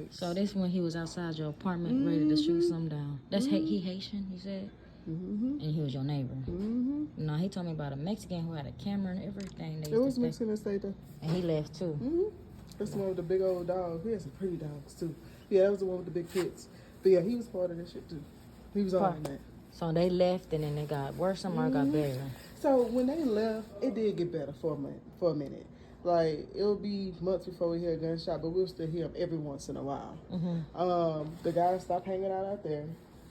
So this when he was outside your apartment ready to shoot something down. That's he Haitian, you said? And he was your neighbor. No, he told me about a Mexican who had a camera and everything. It was Mexican that stayed there. And he left too. That's the one with the big old dog. He had some pretty dogs too. Yeah, that was the one with the big kids. But yeah, he was part of that shit too. He was all in that. So they left and then they got worse or got better. So when they left, it did get better for a minute. Like, it'll be months before we hear a gunshot, but we'll still hear them every once in a while. The guys stopped hanging out there.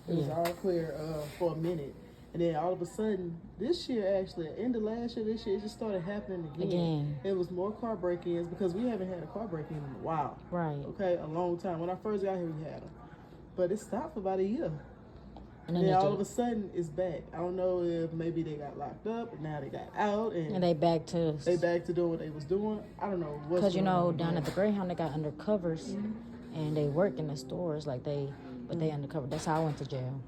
It was all clear for a minute. And then all of a sudden, this year actually, end of last year, this year, it just started happening again. It was more car break-ins because we haven't had a car break-in in a while. Right. Okay, a long time. When I first got here, we had them. But it stopped for about a year. And then all of a sudden, it's back. I don't know if maybe they got locked up and now they got out. And they back to... They back to doing what they was doing. I don't know what's because, you know, down at the Greyhound, they got undercovers. And they work in the stores like they... But they undercover. That's how I went to jail.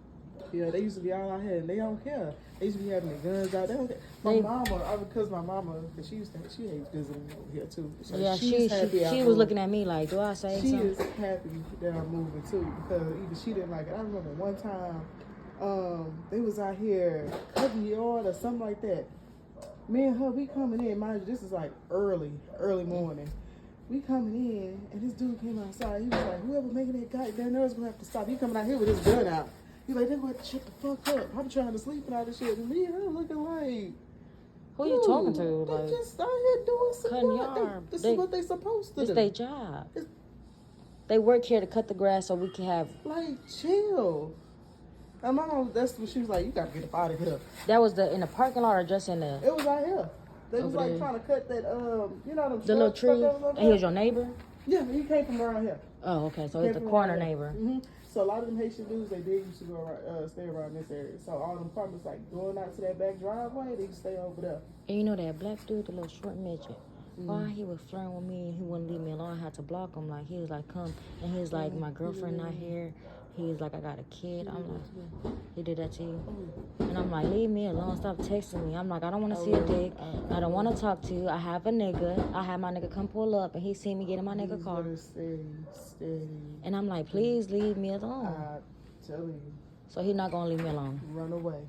Yeah, they used to be all out here, and they don't care. They used to be having their guns out there. My mama, because my mama, because she hates visiting me over here too. So yeah, she was looking at me like, do I say something? She is happy that I'm moving too, because either she didn't like it. I remember one time, they was out here cutting yard or something like that. Me and her, we coming in. Mind you, this is like early morning. We coming in, and this dude came outside. He was like, whoever making that goddamn noise gonna have to stop. He coming out here with his gun out. He's like, they're going to shut the fuck up. I'm trying to sleep and all this shit. And me and her looking like, who you talking to? They like, just out here doing some work. This is what they supposed to do. It's their job. They work here to cut the grass so we can have... Like, chill. And my mom, that's what she was like, you got to get up out of here. That was in the parking lot or just in the... It was out here. They was like trying to cut that, you know them... The little tree? And he was your neighbor? Yeah, he came from around here. Oh, okay. So it's the corner neighbor. So a lot of them Haitian dudes, they did used to go stay around this area. So all them apartments, like going out to that back driveway, they stay over there. And you know that black dude, the little short midget, why he was flirting with me and he wouldn't leave me alone. I had to block him. Like, he was like, come. And he was like, my girlfriend not here. He was like, I got a kid. I'm like, he did that to you? And I'm like, leave me alone. Stop texting me. I'm like, I don't want to see a dick. I don't want to talk to you. I have a nigga. I had my nigga come pull up and he seen me get in my nigga car. Steady. And I'm like, please leave me alone. I'm telling you. So he not going to leave me alone. Run away.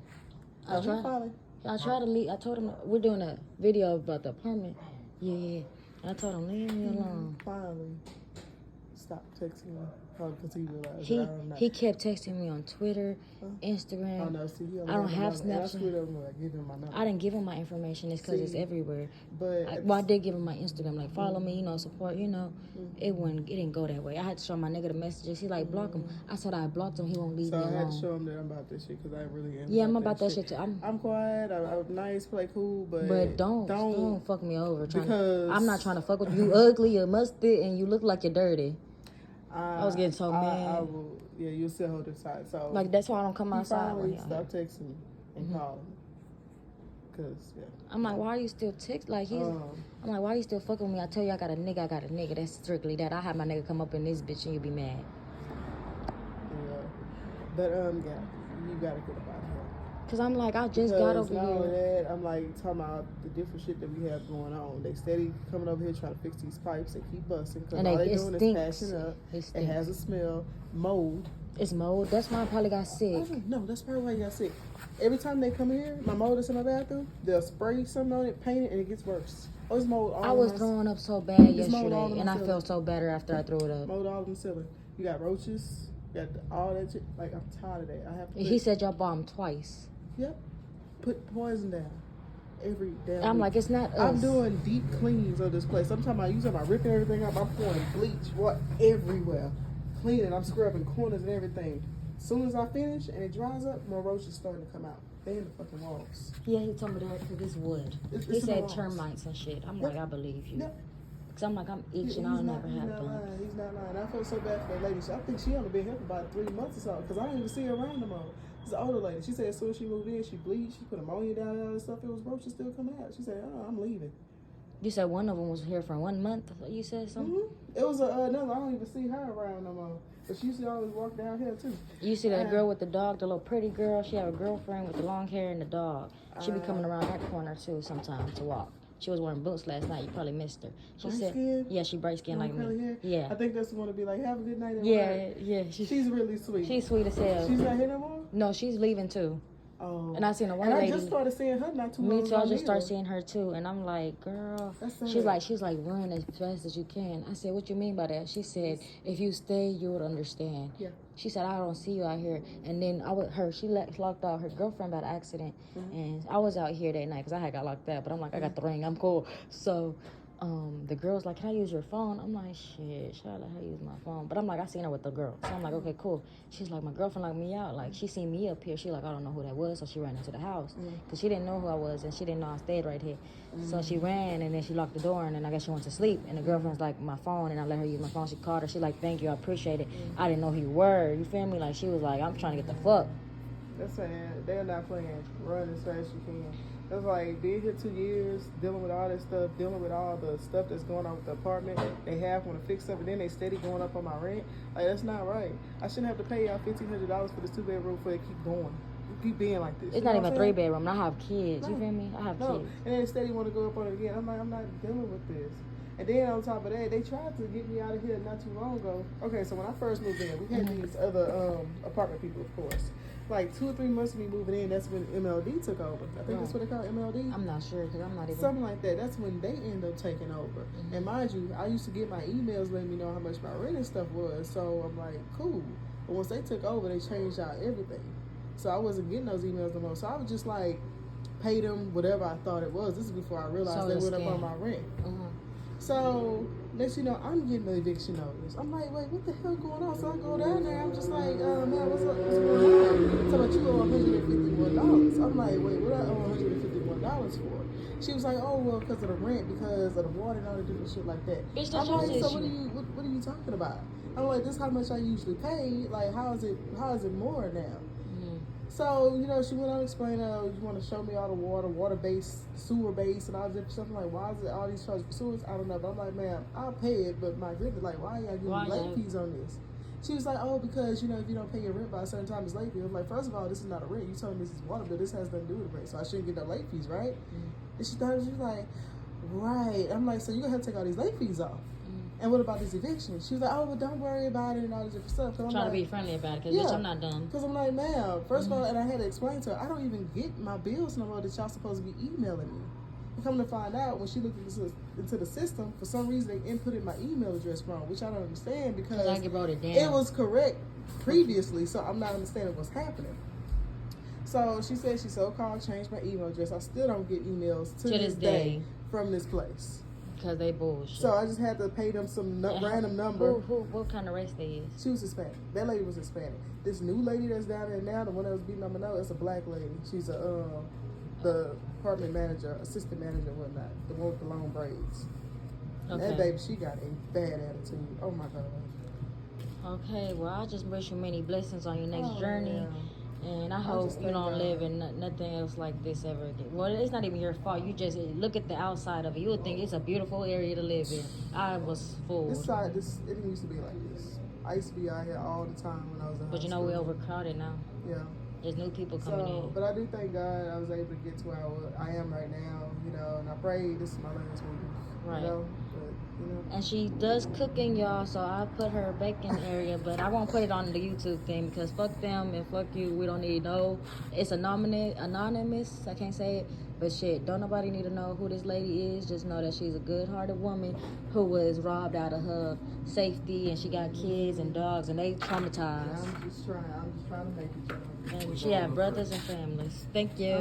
I tried to leave. I told him, we're doing a video about the apartment. Yeah. And I told him, leave me alone. Finally. Stop texting me. Because he realized he kept texting me on Twitter, Instagram. Oh, no, see, I don't have Snapchat. I didn't give him my information. It's because it's everywhere. But I did give him my Instagram, like follow me, you know, support. You know, it didn't go that way. I had to show my nigga the messages. He like block him. I said I blocked him. He won't leave me alone. So I had to show him that I'm about this shit because I really am. Yeah, I'm about that shit too. I'm quiet. I'm nice, play cool, but don't fuck me over. Because I'm not trying to fuck with you. You ugly, you're musty, and you look like you're dirty. I was getting so mad. You'll still hold the side. So like that's why I don't come outside. Stop texting me and call me. Cause I'm like, why are you still text? Like I'm like, why are you still fucking with me? I tell you, I got a nigga. That's strictly that. I have my nigga come up in this bitch and you be mad. Yeah, but you gotta get up out of here. Cause I'm like, I just got over not here. Only that, I'm like talking about the different shit that we have going on. They steady coming over here trying to fix these pipes and keep busting. Cause all they doing is passing up. It has a smell, mold. It's mold. That's why I probably got sick. No, that's probably why you got sick. Every time they come here, my mold is in my bathroom. They'll spray something on it, paint it, and it gets worse. Oh, it's mold. I was throwing up so bad yesterday, and I felt so better after I threw it up. Mold all in the ceiling. You got roaches. You got all that shit. Like, I'm tired of that. I have to. He said y'all bought him twice. Yep. Put poison down every damn I'm week. like, it's not us. I'm doing deep cleans of this place. I'm talking about ripping everything up. I'm pouring bleach everywhere. Cleaning. I'm scrubbing corners and everything. As soon as I finish and it dries up, more roaches starting to come out. They in the fucking walls. Yeah, he told me that because it's wood. He said termites and shit. I'm like, I believe you. Yep. Cause I'm like, I'm itching. I'll never have fun. He's not lying. I feel so bad for that lady. I think she only been here for about 3 months or so. Cause I don't even see her around no more. It's an older lady. She said as soon as she moved in, she bleached. She put ammonia down and all this stuff. It was roaches still coming out. She said, "Oh, I'm leaving." You said one of them was here for 1 month. You said something. It was another. I don't even see her around no more. But she used to always walk down here too. You see that girl with the dog, the little pretty girl? She have a girlfriend with the long hair and the dog. She be coming around that corner too sometimes to walk. She was wearing boots last night. You probably missed her. She Bright said, skin? yeah, she bright skin like Curly me. hair? Yeah. I think that's the one to be like, have a good night at Yeah, work. yeah. She's really sweet. She's sweet as hell. She's not here no more? No, she's leaving too. Oh. And I seen a white and lady. I just started seeing her not too long Me too. I ago just started either. seeing her too, and I'm like, girl. That's sad. She's like, run as fast as you can. I said, what you mean by that? She said, if you stay, you would understand. Yeah. She said, I don't see you out here. And then she locked out her girlfriend by the accident, and I was out here that night because I had got locked out. But I'm like, I got the ring. I'm cool. So. The girl's like, can I use your phone? I'm like, shit, should I let her use my phone? But I'm like, I seen her with the girl. So I'm like, okay, cool. She's like, my girlfriend locked me out. Like, she seen me up here. She like, I don't know who that was. So she ran into the house. Because she didn't know who I was, and she didn't know I stayed right here. So she ran, and then she locked the door, and then I guess she went to sleep. And the girlfriend's like, my phone, and I let her use my phone. She called her. She like, thank you, I appreciate it. I didn't know who you were. You feel me? Like, she was like, I'm trying to get the fuck. That's sad. They're not playing. Run as fast as you can. That's like, being here 2 years, dealing with all this stuff, dealing with all the stuff that's going on with the apartment. They half want to fix up, and then they steady going up on my rent. Like, that's not right. I shouldn't have to pay y'all $1,500 for this 2-bedroom for it to keep going. Keep being like this. It's not even a 3-bedroom. I have kids. You feel me? I have No. kids. And then they steady want to go up on it again. I'm like, I'm not dealing with this. And then on top of that, they tried to get me out of here not too long ago. Okay, so when I first moved in, we had these other apartment people, of course. Like 2 or 3 months of me moving in, that's when MLD took over. I think that's what they call it, MLD. I'm not sure because I'm not even. Something like that. That's when they end up taking over. And mind you, I used to get my emails letting me know how much my rent and stuff was. So I'm like, cool. But once they took over, they changed out everything. So I wasn't getting those emails no more. So I was just like, pay them whatever I thought it was. This is before I realized they went up on my rent. So next you know, I'm getting the eviction notice. I'm like, wait, what the hell going on? So I go down there. I'm just like, man, what's up? What's going on? So about you owe $151. I'm like, wait, what I owe $151 for? She was like, oh well, because of the rent, because of the water and all the different shit like that. Bitch, I'm that's like, your so what are you talking about? I'm like, this is how much I usually pay. Like, how is it more now? So, you know, she went on to explain, you want to show me all the water-based, sewer-based, and all this different stuff. I'm like, why is it all these charges for sewers? I don't know. But I'm like, ma'am, I'll pay it, but my goodness, like, why are y'all giving me late fees on this? She was like, oh, because, you know, if you don't pay your rent by a certain time, it's late fee. I'm like, first of all, this is not a rent. You told me this is water, but this has nothing to do with the rent, so I shouldn't get no late fees, right? And she thought, she was like, right. I'm like, so you're going to have to take all these late fees off. And what about this eviction? She was like, oh, well, don't worry about it and all this different stuff. I'm trying like, to be friendly about it because bitch, I'm not dumb. Because I'm like, ma'am, first of all, and I had to explain to her, I don't even get my bills no more that y'all supposed to be emailing me. And come to find out, when she looked into the system, for some reason they inputted my email address wrong, which I don't understand because I wrote it down. it was correct previously, so I'm not understanding what's happening. So she said she so-called changed my email address. I still don't get emails to this day from this place. Because they bullshit. So I just had to pay them some random number. What kind of race they is? She was Hispanic. That lady was Hispanic. This new lady that's down there now, the one that was beating on my nose, it's a black lady. She's the apartment manager, assistant manager, and whatnot. The one with the long braids. Okay. That baby, she got a bad attitude. Oh my God. Okay, well I just wish you many blessings on your next journey. Yeah. And I hope you don't live in nothing else like this ever again. Well, it's not even your fault. You just look at the outside of it. You would think it's a beautiful area to live in. I was fooled. This side, it didn't used to be like this. I used to be out here all the time when I was in high school. But you know, we're overcrowded now. Yeah. There's new people coming in. But I do thank God I was able to get to where I am right now, you know, and I pray this is my last move. Right. You know? But, you know. And she does cooking, y'all, so I put her baking area, but I won't put it on the YouTube thing because fuck them and fuck you. We don't need it's anonymous, I can't say it, but shit, don't nobody need to know who this lady is. Just know that she's a good-hearted woman who was robbed out of her safety, and she got kids and dogs, and they traumatized. I'm just trying to make it. And she had brothers and families. Thank you.